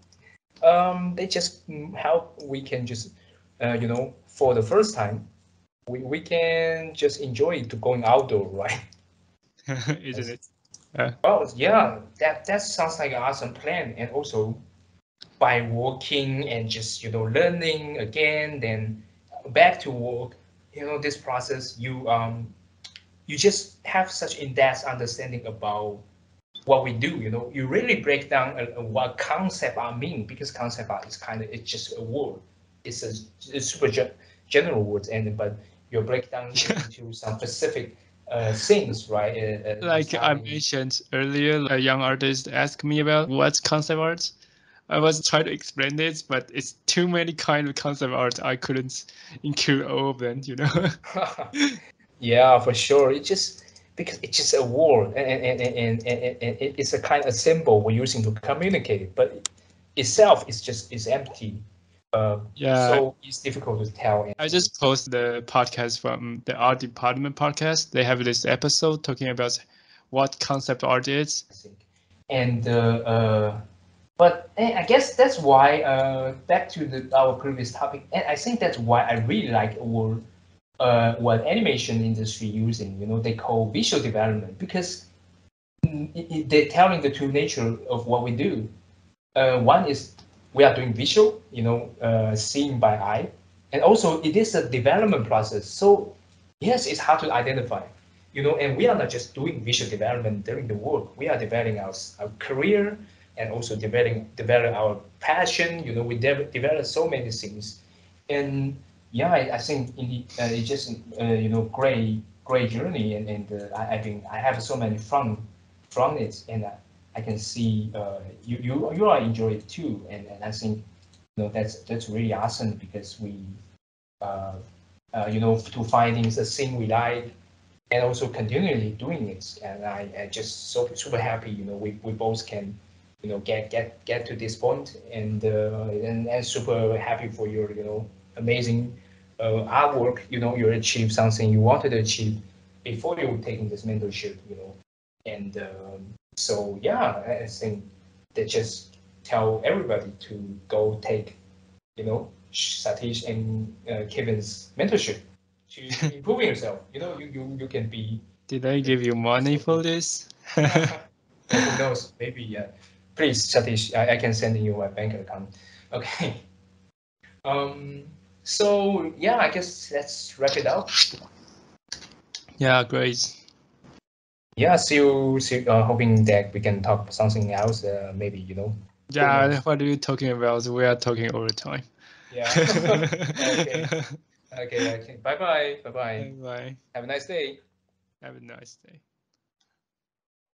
they just help. We can just, for the first time, we can just enjoy to going outdoor, right? Isn't Yes. it? Yeah. Well, yeah, that sounds like an awesome plan. And also by working and just learning again, then back to work. This process, you just have such in-depth understanding about what we do. You really break down what concept art mean, because concept art is it's just a word. It's a super general word, but you break down Yeah. into some specific things, right? Like I Starting. mentioned earlier, a young artist asked me about what's concept art. I was trying to explain this, but it's too many kind of concept art. I couldn't include all of them. Yeah, for sure. It's just because it's just a word, and it's a kind of symbol we're using to communicate. But itself is empty. Yeah. So it's difficult to tell. I just posted the podcast from the art department podcast. They have this episode talking about what concept art is. And but I guess that's why back to our previous topic, and I think that's why I really like what animation industry using. They call visual development, because they're telling the true nature of what we do. One is we are doing visual, seeing by eye, and also it is a development process. So yes, it's hard to identify, and we are not just doing visual development during the work. We are developing our career, and also develop our passion. We develop so many things, and yeah, I think it's just great journey, and I think I have so many fun from it, and I can see you are enjoy it too, and I think that's really awesome, because we to finding the thing we like, and also continually doing it, and I just so super happy, we both can get to this point, and super happy for your amazing artwork. You achieve something you wanted to achieve before you taking this mentorship, and so yeah, I think that just tell everybody to go take Satish and Kevin's mentorship to improving yourself. You can be. Did I give you money for this? Who knows? Maybe. Please, Satish, I can send you my bank account. Okay. So yeah, I guess let's wrap it up. Yeah, great. Yeah, see you. Hoping that we can talk something else. Maybe Yeah, what are you talking about? We are talking all the time. Yeah. Okay. Okay. Bye bye. Bye bye. Bye bye. Have a nice day. Have a nice day.